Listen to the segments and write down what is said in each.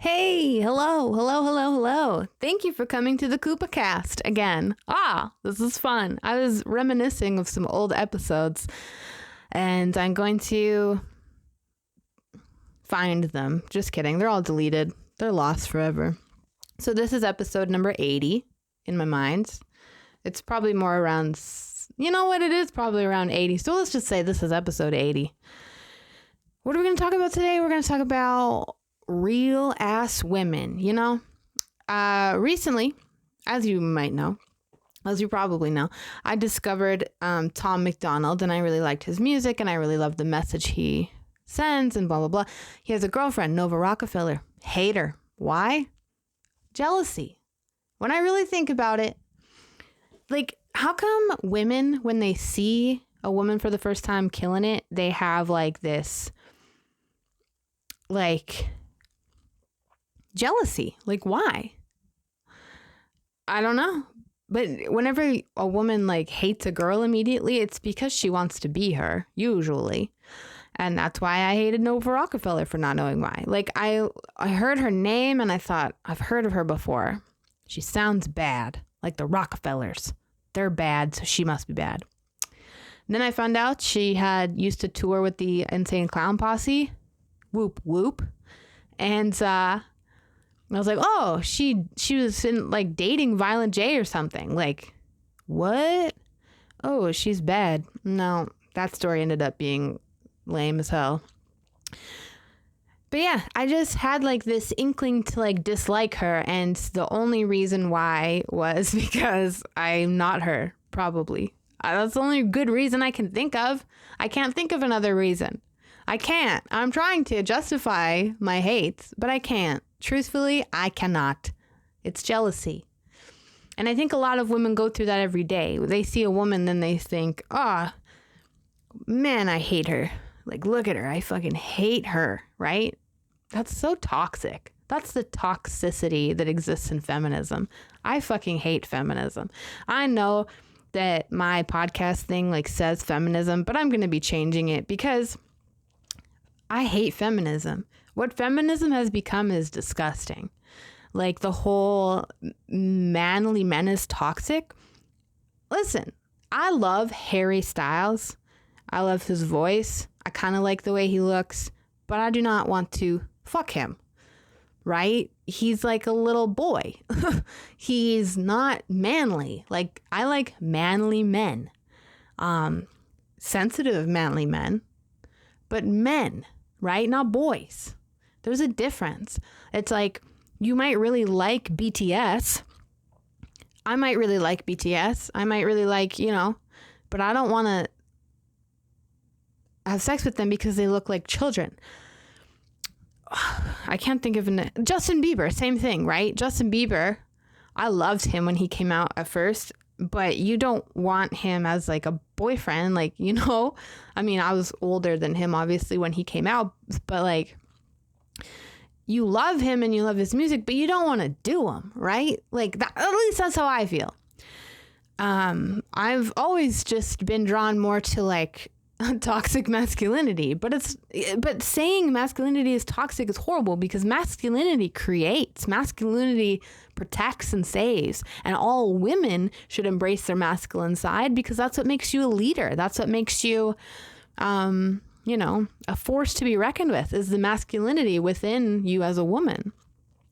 Hey, hello. Thank you for coming to the Koopa-Cast again. This is fun. I was reminiscing of some old episodes, and I'm going to find them. Just kidding. They're all deleted. They're lost forever. So this is episode number 80 in my mind. It's probably more around, you know what, it is probably around 80. So let's just say this is episode 80. What are we going to talk about today? We're going to talk about real ass women, recently, as you probably know, I discovered Tom MacDonald, and I really liked his music, and I really loved the message he sends, and blah blah blah. He has a girlfriend, Nova Rockefeller. Hate her. Why? Jealousy. When I really think about it, like, how come women, when they see a woman for the first time killing it, they have like this jealousy? Like, why? I don't know. But whenever a woman hates a girl immediately, it's because she wants to be her, usually. And that's why I hated Nova Rockefeller, for not knowing why. I heard her name and I thought, I've heard of her before. She sounds bad, like the Rockefellers. They're bad, so she must be bad. And then I found out she had used to tour with the Insane Clown Posse. Whoop, whoop. And I was like, oh, she was in dating Violent J or something. What? Oh, she's bad. No, that story ended up being lame as hell. But yeah, I just had this inkling to dislike her, and the only reason why was because I'm not her, probably. That's the only good reason I can think of. I can't think of another reason. I can't. I'm trying to justify my hates, but I can't. Truthfully, I cannot. It's jealousy. And I think a lot of women go through that every day. They see a woman, then they think, man, I hate her. Look at her. I fucking hate her, right? That's so toxic. That's the toxicity that exists in feminism. I fucking hate feminism. I know that my podcast thing says feminism, but I'm going to be changing it because I hate feminism. What feminism has become is disgusting. The whole manly men is toxic. Listen, I love Harry Styles. I love his voice. I kind of like the way he looks, but I do not want to fuck him, right? He's like a little boy. He's not manly. I like manly men, sensitive manly men, but men, right? Not boys. There's a difference. It's you might really like BTS. I might really like BTS. I might really but I don't want to have sex with them because they look like children. I can't think of Justin Bieber, same thing, right? Justin Bieber, I loved him when he came out at first, but you don't want him as a boyfriend, I mean, I was older than him obviously when he came out, but you love him and you love his music, but you don't want to do him, right? That, at least that's how I feel. I've always just been drawn more to toxic masculinity, but saying masculinity is toxic is horrible because masculinity creates, masculinity protects and saves, and all women should embrace their masculine side because that's what makes you a leader. That's what makes you, a force to be reckoned with, is the masculinity within you as a woman.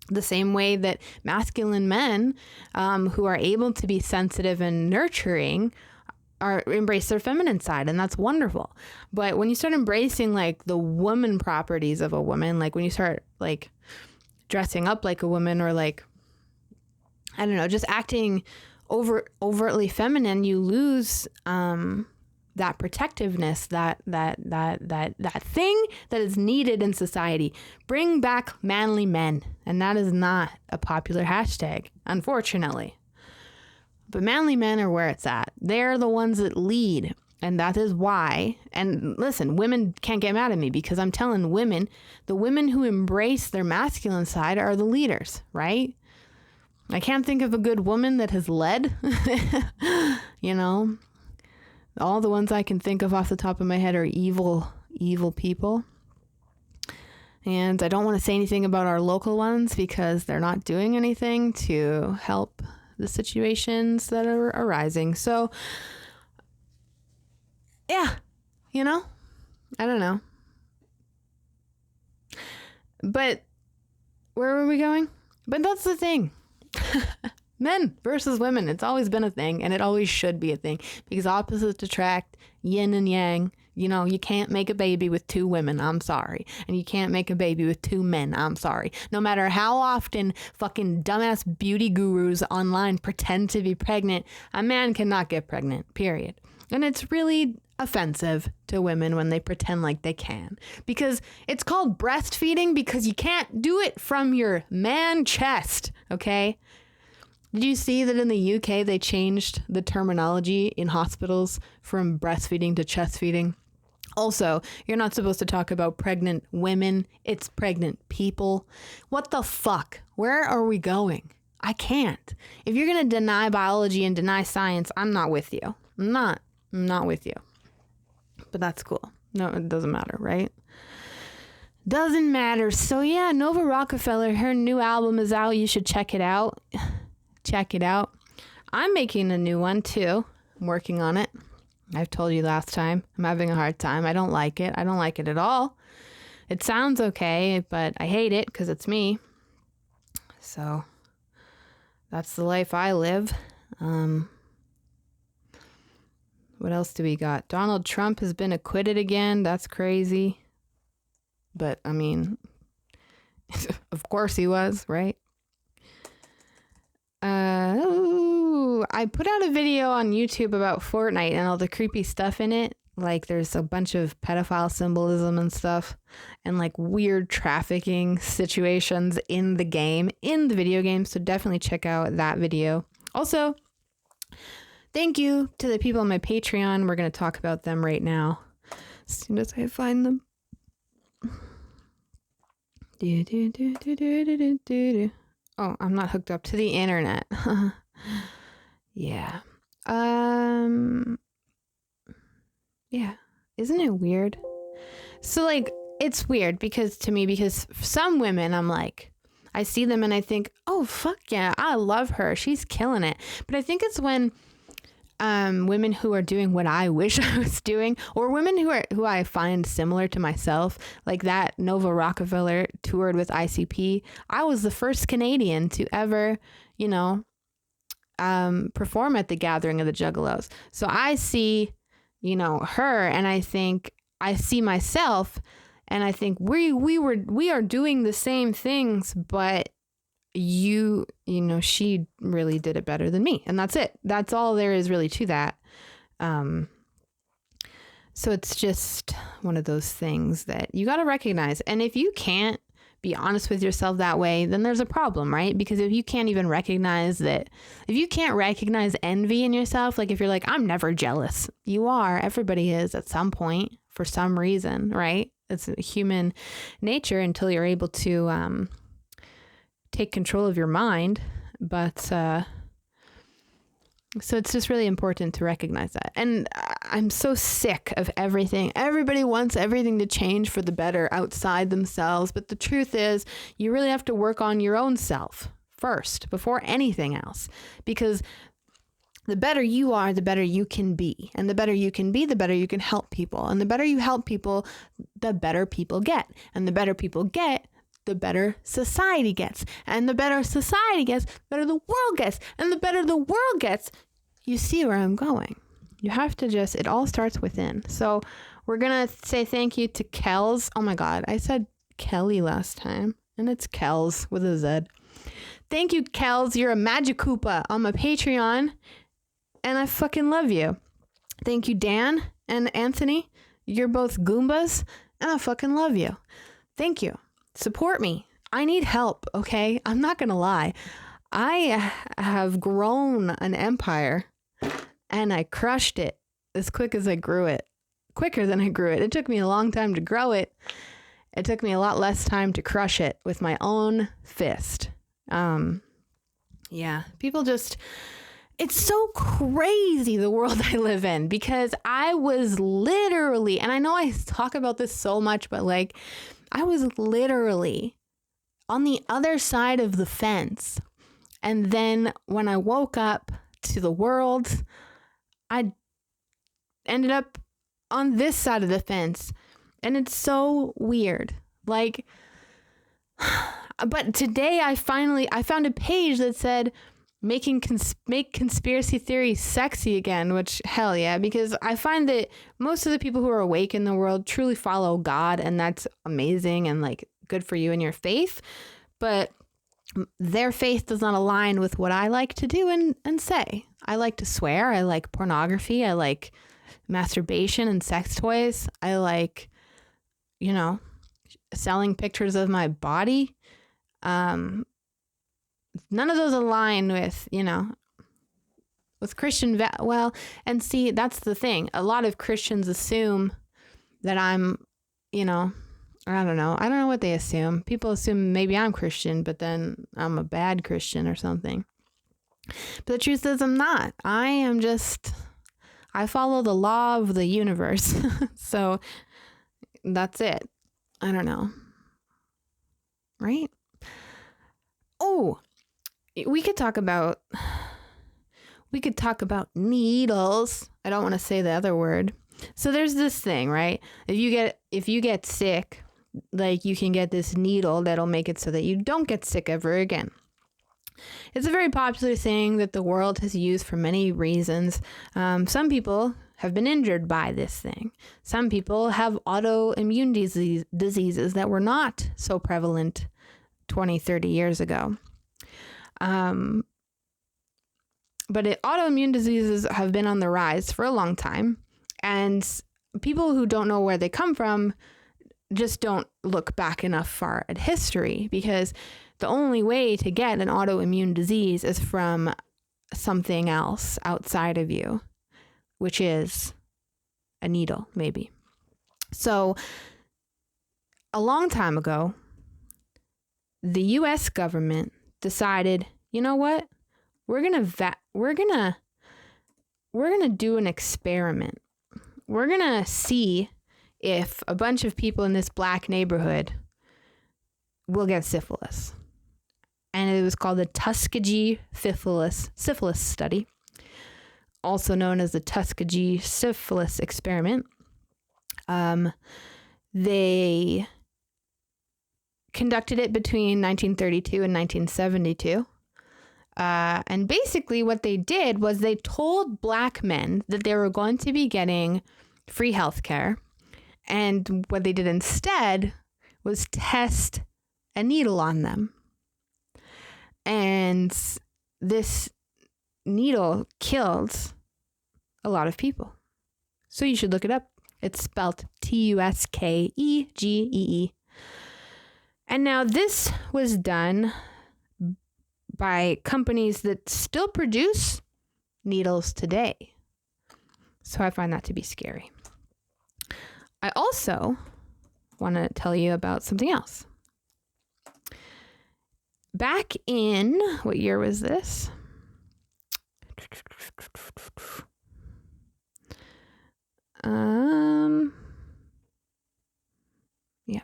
The same way that masculine men, who are able to be sensitive and nurturing, embrace their feminine side, and that's wonderful. But when you start embracing the woman properties of a woman, when you start dressing up like a woman, or I don't know, just acting overtly feminine, you lose that protectiveness, that thing that is needed in society. Bring back manly men, and that is not a popular hashtag, unfortunately. But manly men are where it's at. They're the ones that lead. And that is why, and listen, women can't get mad at me because I'm telling women, the women who embrace their masculine side are the leaders, right? I can't think of a good woman that has led, all the ones I can think of off the top of my head are evil people. And I don't want to say anything about our local ones because they're not doing anything to help the situations that are arising. So, yeah, you know, I don't know. But where were we going? But that's the thing. Men versus women. It's always been a thing, and it always should be a thing because opposites attract, yin and yang. You know, you can't make a baby with two women. I'm sorry. And you can't make a baby with two men. I'm sorry. No matter how often fucking dumbass beauty gurus online pretend to be pregnant, a man cannot get pregnant, period. And it's really offensive to women when they pretend like they can, because it's called breastfeeding because you can't do it from your man chest. Okay. Did you see that in the UK, they changed the terminology in hospitals from breastfeeding to chest feeding? Also, you're not supposed to talk about pregnant women. It's pregnant people. What the fuck? Where are we going? I can't. If you're going to deny biology and deny science, I'm not with you. I'm not with you. But that's cool. No, it doesn't matter, right? Doesn't matter. So yeah, Nova Rockefeller, her new album is out. You should check it out. Check it out. I'm making a new one too. I'm working on it. I've told you last time. I'm having a hard time. I don't like it. I don't like it at all. It sounds okay, but I hate it because it's me. So that's the life I live. What else do we got? Donald Trump has been acquitted again. That's crazy. But I mean, of course he was, right? I put out a video on YouTube about Fortnite and all the creepy stuff in it. Like there's a bunch of pedophile symbolism and stuff and like weird trafficking situations in the game, in the video game. So definitely check out that video. Also, thank you to the people on my Patreon. We're going to talk about them right now as soon as I find them. Oh, I'm not hooked up to the internet. Yeah. Yeah. Isn't it weird? So like, it's weird because some women, I'm like, I see them and I think, oh, fuck yeah, I love her. She's killing it. But I think it's when women who are doing what I wish I was doing, or women who I find similar to myself, like that Nova Rockefeller toured with ICP. I was the first Canadian to ever, perform at the Gathering of the Juggalos. So I see, her, and I think I see myself, and I think we are doing the same things, but she really did it better than me. And that's it. That's all there is really to that. So it's just one of those things that you got to recognize. And if you can't be honest with yourself that way, then there's a problem, right? Because if you can't even recognize that, if you can't recognize envy in yourself, like if you're like, I'm never jealous, you are. Everybody is at some point for some reason, right? It's human nature until you're able to, take control of your mind. But so it's just really important to recognize that. And I'm so sick of everything. Everybody wants everything to change for the better outside themselves. But the truth is, you really have to work on your own self first before anything else. Because the better you are, the better you can be. And the better you can be, the better you can help people. And the better you help people, the better people get. And the better people get, the better society gets. And the better society gets, the better the world gets. And the better the world gets, you see where I'm going. You have to it all starts within. So we're going to say thank you to Kells. Oh my God, I said Kelly last time, and it's Kells with a Z. Thank you, Kells. You're a Magic Koopa on my Patreon, and I fucking love you. Thank you, Dan and Anthony. You're both Goombas, and I fucking love you. Thank you. Support me. I need help, okay? I'm not going to lie. I have grown an empire, and I crushed it as quick as I grew it. Quicker than I grew it. It took me a long time to grow it. It took me a lot less time to crush it with my own fist. Yeah, people just... It's so crazy, the world I live in, because I was literally... And I know I talk about this so much, but like... I was literally on the other side of the fence. And then when I woke up to the world, I ended up on this side of the fence. And it's so weird. Like, but today I found a page that said, make conspiracy theories sexy again, which hell yeah, because I find that most of the people who are awake in the world truly follow God, and that's amazing and like good for you and your faith. But their faith does not align with what I like to do and say. I like to swear. I like pornography. I like masturbation and sex toys. I like, selling pictures of my body. None of those align with, with Christian. And see, that's the thing. A lot of Christians assume that I'm, I don't know. I don't know what they assume. People assume maybe I'm Christian, but then I'm a bad Christian or something. But the truth is I'm not. I follow the law of the universe. So that's it. I don't know. Right? Oh, we could talk about needles. I don't want to say the other word. So there's this thing, right? If you get sick, like you can get this needle that'll make it so that you don't get sick ever again. It's a very popular thing that the world has used for many reasons. Some people have been injured by this thing. Some people have autoimmune diseases that were not so prevalent 20, 30 years ago. But autoimmune diseases have been on the rise for a long time. And people who don't know where they come from just don't look back enough far at history, because the only way to get an autoimmune disease is from something else outside of you, which is a needle, maybe. So a long time ago, the US government decided, you know what? We're going to do an experiment. We're going to see if a bunch of people in this black neighborhood will get syphilis. And it was called the Tuskegee syphilis study, also known as the Tuskegee syphilis experiment. They conducted it between 1932 and 1972. And basically what they did was they told black men that they were going to be getting free health care. And what they did instead was test a needle on them. And this needle killed a lot of people. So you should look it up. It's spelled Tuskegee. And now this was done by companies that still produce needles today. So I find that to be scary. I also want to tell you about something else. Back in, what year was this? Yeah,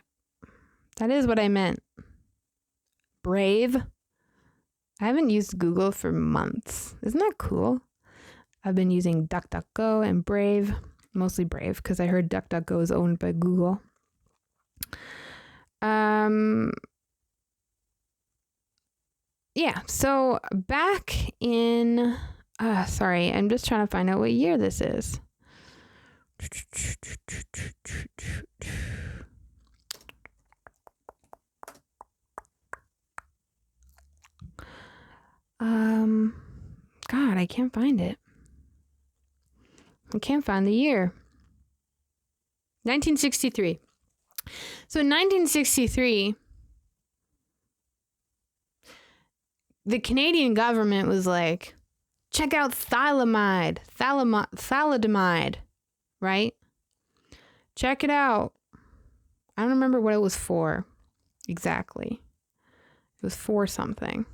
that is what I meant. Brave. I haven't used Google for months. Isn't that cool? I've been using DuckDuckGo and Brave, mostly Brave, because I heard DuckDuckGo is owned by Google. Yeah, so back in, sorry, I'm just trying to find out what year this is. God, I can't find it. I can't find the year. 1963. So in 1963, the Canadian government was like, check out thalidomide, right? Check it out. I don't remember what it was for exactly. It was for something.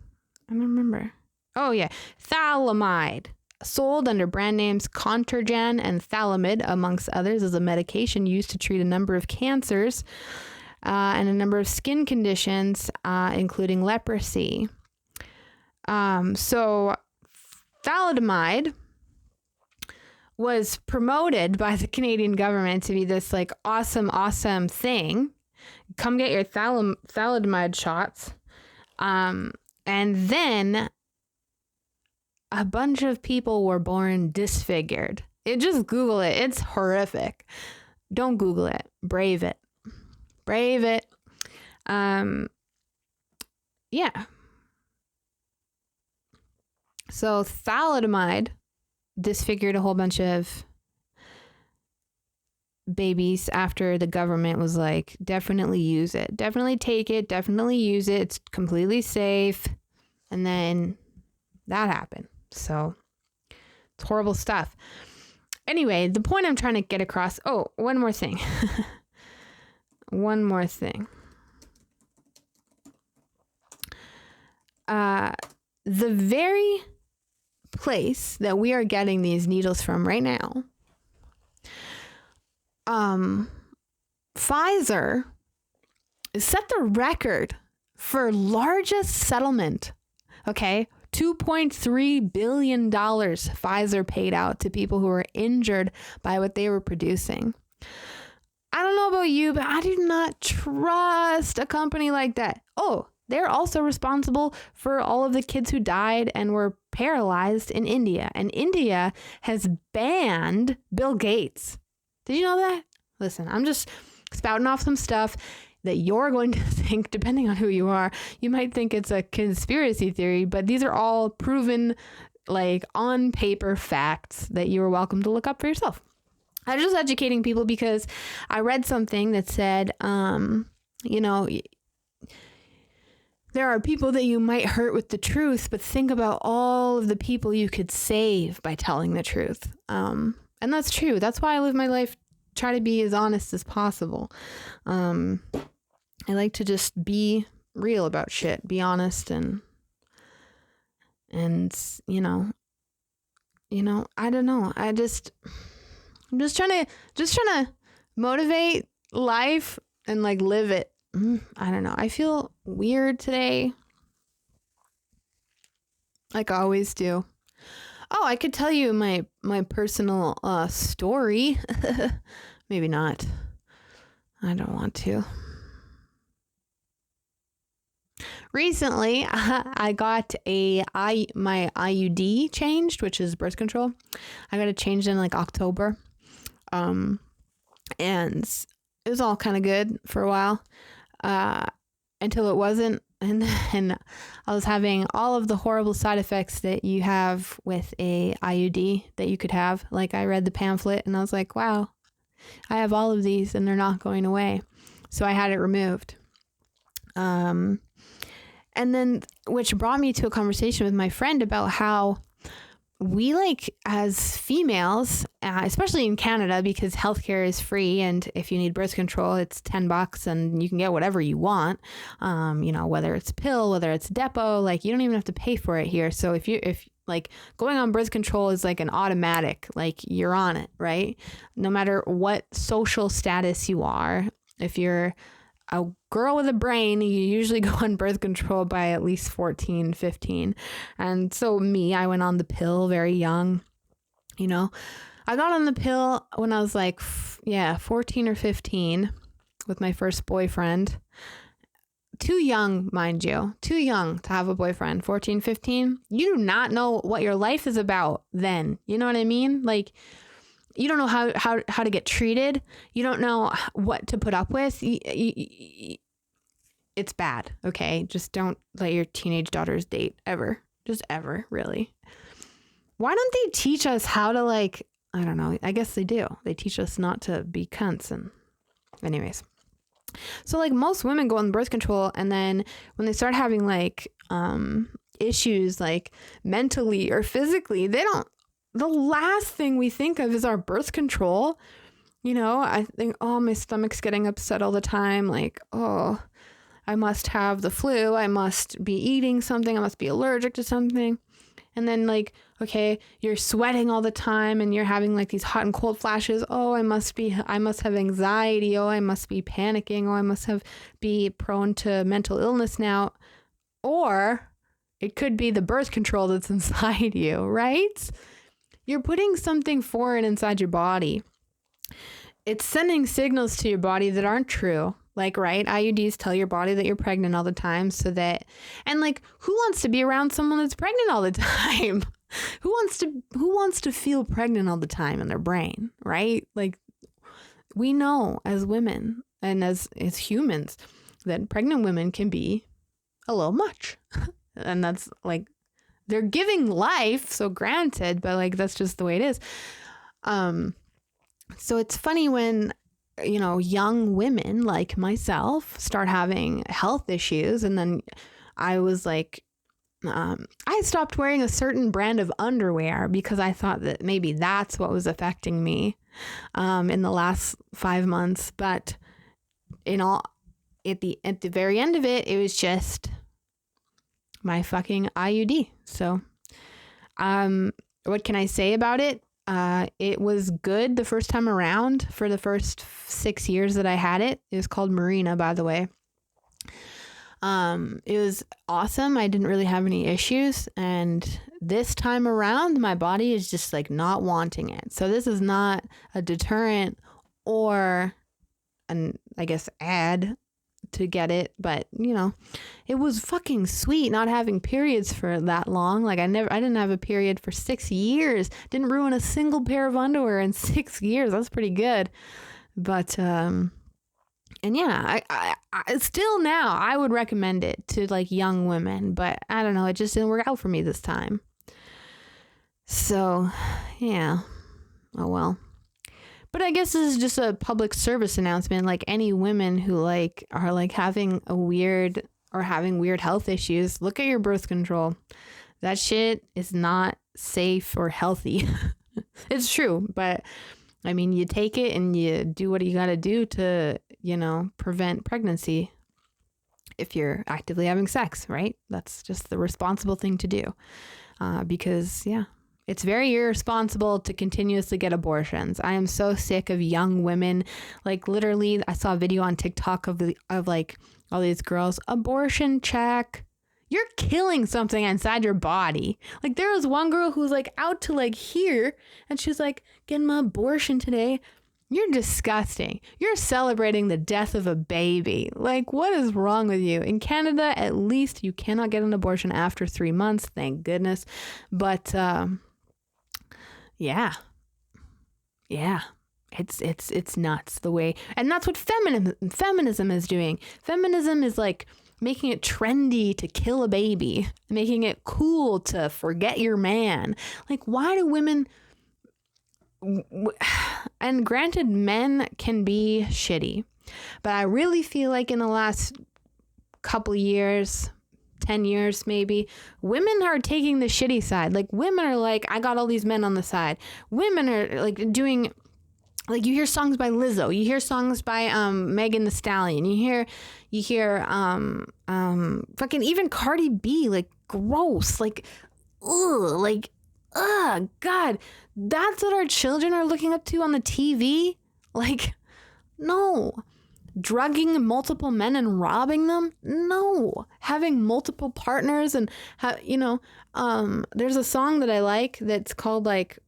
I don't remember. Oh yeah, thalidomide, sold under brand names Contergan and Thalidomide, amongst others, as a medication used to treat a number of cancers. and a number of skin conditions, including leprosy. So thalidomide was promoted by the Canadian government to be this like awesome thing. Come get your thalidomide shots. And then a bunch of people were born disfigured. Just Google it. It's horrific. Don't Google it. Brave it. Brave it. Yeah. So thalidomide disfigured a whole bunch of babies after the government was like, definitely use it. Definitely take it. Definitely use it. It's completely safe. And then that happened. So it's horrible stuff. Anyway, the point I'm trying to get across. Oh, one more thing. One more thing. The very place that we are getting these needles from right now, Pfizer set the record for largest settlement. Okay, $2.3 billion Pfizer paid out to people who were injured by what they were producing. I don't know about you, but I do not trust a company like that. Oh, they're also responsible for all of the kids who died and were paralyzed in India. And India has banned Bill Gates. Did you know that? Listen, I'm just spouting off some stuff that you're going to think, depending on who you are, you might think it's a conspiracy theory, but these are all proven, like, on paper facts that you are welcome to look up for yourself. I'm just educating people because I read something that said, you know, there are people that you might hurt with the truth, but think about all of the people you could save by telling the truth. And that's true. That's why I live my life, try to be as honest as possible. I like to just be real about shit, be honest, and you know, I don't know. I'm just trying to motivate life and like live it. I don't know. I feel weird today. Like I always do. Oh, I could tell you my personal story. Maybe not. I don't want to. Recently, I got my IUD changed, which is birth control. I got it changed in like October. And it was all kind of good for a while. Until it wasn't. And then I was having all of the horrible side effects that you have with a IUD that you could have. Like I read the pamphlet and I was like, wow, I have all of these and they're not going away. So I had it removed. And then, which brought me to a conversation with my friend about how we, like, as females, especially in Canada, because healthcare is free, and if you need birth control, it's $10 and you can get whatever you want. You know, whether it's pill, whether it's depot, like you don't even have to pay for it here. So if like going on birth control is like an automatic, like you're on it, right? No matter what social status you are, if you're a girl with a brain, you usually go on birth control by at least 14, 15. And so I went on the pill very young. You know, I got on the pill when I was like, 14 or 15 with my first boyfriend. Too young, mind you, too young to have a boyfriend. 14, 15. You do not know what your life is about then. You know what I mean? Like, you don't know how to get treated. You don't know what to put up with. It's bad, okay? Just don't let your teenage daughters date ever. Just ever, really. Why don't they teach us how to, like, I don't know. I guess they do. They teach us not to be cunts. And anyways. So, like, most women go on birth control, and then when they start having, like, issues, like, mentally or physically, the last thing we think of is our birth control. You know, I think, oh, my stomach's getting upset all the time. Like, oh, I must have the flu. I must be eating something. I must be allergic to something. And then, like, Okay, you're sweating all the time and you're having like these hot and cold flashes. Oh, I must have anxiety. Oh, I must be panicking. Oh, I must be prone to mental illness now. Or it could be the birth control that's inside you, right? You're putting something foreign inside your body. It's sending signals to your body that aren't true. Like, right, IUDs tell your body that you're pregnant all the time and like, who wants to be around someone that's pregnant all the time? Who wants to feel pregnant all the time in their brain, right? Like, we know as women and as humans that pregnant women can be a little much. And that's like, they're giving life, so granted, but like, that's just the way it is. So it's funny when, young women like myself start having health issues. And then I was like, I stopped wearing a certain brand of underwear because I thought that maybe that's what was affecting me in the last 5 months. But at the very end of it, it was just my fucking IUD. So what can I say about it? It was good the first time around for the first 6 years that I had it. It was called Marina, by the way. It was awesome. I didn't really have any issues. And this time around, my body is just like not wanting it. So this is not a deterrent or I guess ad to get it, but it was fucking sweet not having periods for that long. Like I didn't have a period for 6 years. Didn't ruin a single pair of underwear in 6 years. That's pretty good. But and yeah, I still now I would recommend it to like young women, but I don't know, it just didn't work out for me this time. So yeah, oh well. But I guess this is just a public service announcement. Like any women who like are like having weird health issues, look at your birth control. That shit is not safe or healthy. It's true, but I mean, you take it and you do what you got to do to, prevent pregnancy if you're actively having sex, right? That's just the responsible thing to do. Because, yeah, it's very irresponsible to continuously get abortions. I am so sick of young women. Like literally, I saw a video on TikTok of like all these girls, abortion check. You're killing something inside your body. Like there was one girl who was like out to like here and she's like, getting my abortion today. You're disgusting. You're celebrating the death of a baby. Like what is wrong with you? In Canada, at least you cannot get an abortion after 3 months. Thank goodness. But yeah. It's nuts the way. And that's what feminism is doing. Feminism is like making it trendy to kill a baby, making it cool to forget your man. Like, why do women... And granted, men can be shitty, but I really feel like in the last couple years, 10 years maybe, women are taking the shitty side. Like, women are like, I got all these men on the side. Women are like doing... Like you hear songs by Lizzo, you hear songs by Megan Thee Stallion, you hear fucking even Cardi B, like gross, like God, that's what our children are looking up to on the TV. Like, no. Drugging multiple men and robbing them? No. Having multiple partners and there's a song that I like that's called like,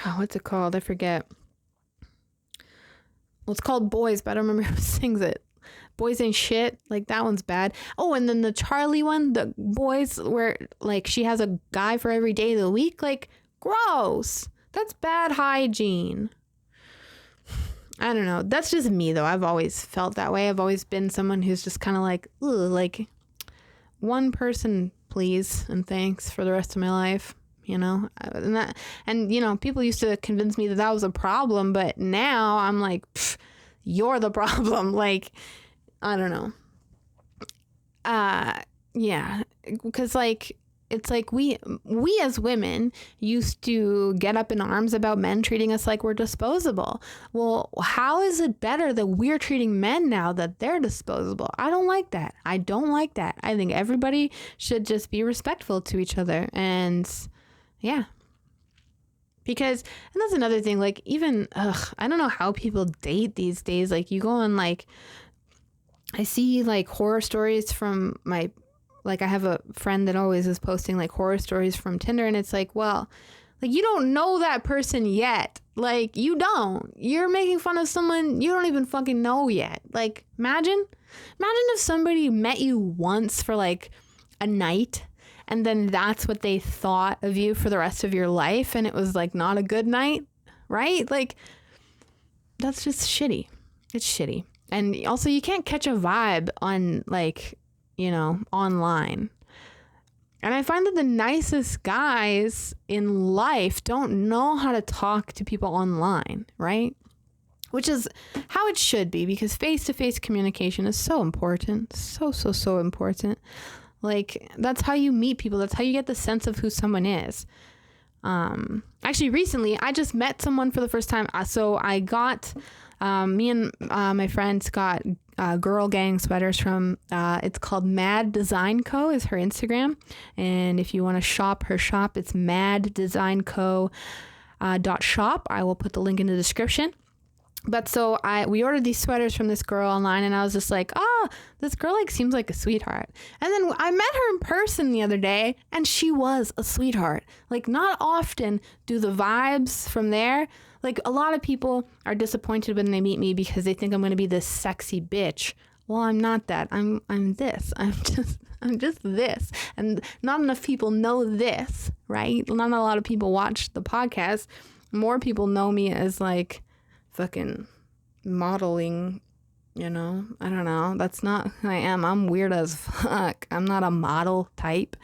oh, what's it called? I forget. Well, it's called Boys, but I don't remember who sings it. Boys Ain't Shit. Like, that one's bad. Oh, and then the Charlie one, the Boys, where, like, she has a guy for every day of the week. Like, gross. That's bad hygiene. I don't know. That's just me, though. I've always felt that way. I've always been someone who's just kind of like, ugh, like, one person, please, and thanks for the rest of my life. And people used to convince me that was a problem, but now I'm like, you're the problem. Like, I don't know. Yeah, because like, it's like we as women used to get up in arms about men treating us like we're disposable. Well, how is it better that we're treating men now that they're disposable? I don't like that. I think everybody should just be respectful to each other. And Yeah. Because, and that's another thing, like, even, I don't know how people date these days. Like, you go on, like, I see, like, horror stories from like, I have a friend that always is posting, like, horror stories from Tinder, and it's like, well, like, you don't know that person yet. Like, you don't. You're making fun of someone you don't even fucking know yet. Like, imagine if somebody met you once for, like, a night, and then that's what they thought of you for the rest of your life, and it was, like, not a good night, right? Like, that's just shitty. It's shitty. And also, you can't catch a vibe on, like, online. And I find that the nicest guys in life don't know how to talk to people online, right? Which is how it should be, because face-to-face communication is so important. So important. Like, that's how you meet people. That's how you get the sense of who someone is. Actually, recently, I just met someone for the first time. So I got, me and my friends got girl gang sweaters from, it's called Mad Design Co. is her Instagram. And if you want to shop her shop, it's maddesignco.shop. I will put the link in the description. But so we ordered these sweaters from this girl online, and I was just like, oh, this girl like seems like a sweetheart. And then I met her in person the other day, and she was a sweetheart. Like, not often do the vibes from there. Like, a lot of people are disappointed when they meet me because they think I'm going to be this sexy bitch. Well, I'm not that. I'm this. I'm just this. And not enough people know this, right? Not a lot of people watch the podcast. More people know me as like fucking modeling, I don't know. That's not who I am. I'm weird as fuck. I'm not a model type.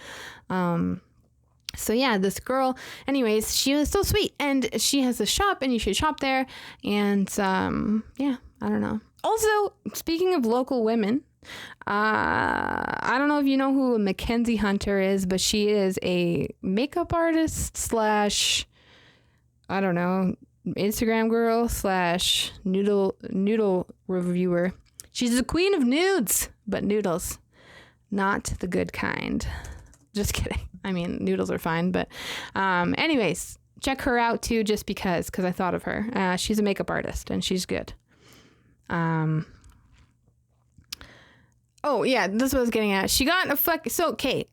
So yeah, this girl, anyways, she was so sweet, and she has a shop, and you should shop there. And yeah, I don't know. Also, speaking of local women, I don't know if you know who Mackenzie Hunter is, but she is a makeup artist / I don't know, Instagram girl / noodle reviewer. She's the queen of nudes, but noodles, not the good kind. Just kidding. I mean, noodles are fine, but anyways, check her out too, just because I thought of her. She's a makeup artist, and she's good. Oh yeah, this is what I was getting at. She got okay.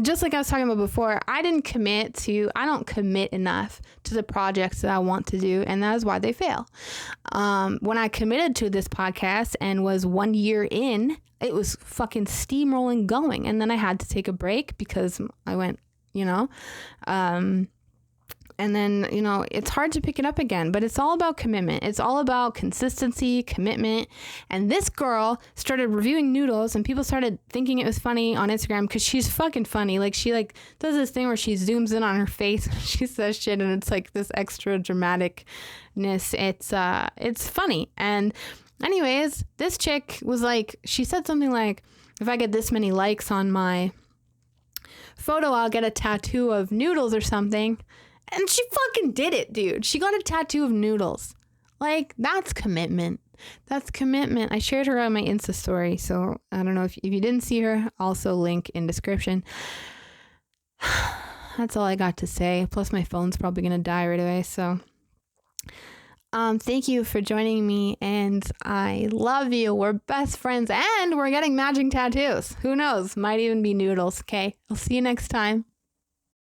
Just like I was talking about before, I don't commit enough to the projects that I want to do, and that is why they fail. When I committed to this podcast and was 1 year in, it was fucking steamrolling going, and then I had to take a break because I went, and then, it's hard to pick it up again, but it's all about commitment. It's all about consistency, commitment. And this girl started reviewing noodles, and people started thinking it was funny on Instagram because she's fucking funny. Like, she does this thing where she zooms in on her face and she says shit, and it's like this extra dramaticness. It's funny. And anyways, this chick was like, she said something like, if I get this many likes on my photo, I'll get a tattoo of noodles or something. And she fucking did it, dude. She got a tattoo of noodles. Like, that's commitment. That's commitment. I shared her on my Insta story, so I don't know if you didn't see her, also link in description. That's all I got to say. Plus, my phone's probably going to die right away, so thank you for joining me, and I love you. We're best friends, and we're getting matching tattoos. Who knows? Might even be noodles, okay? I'll see you next time.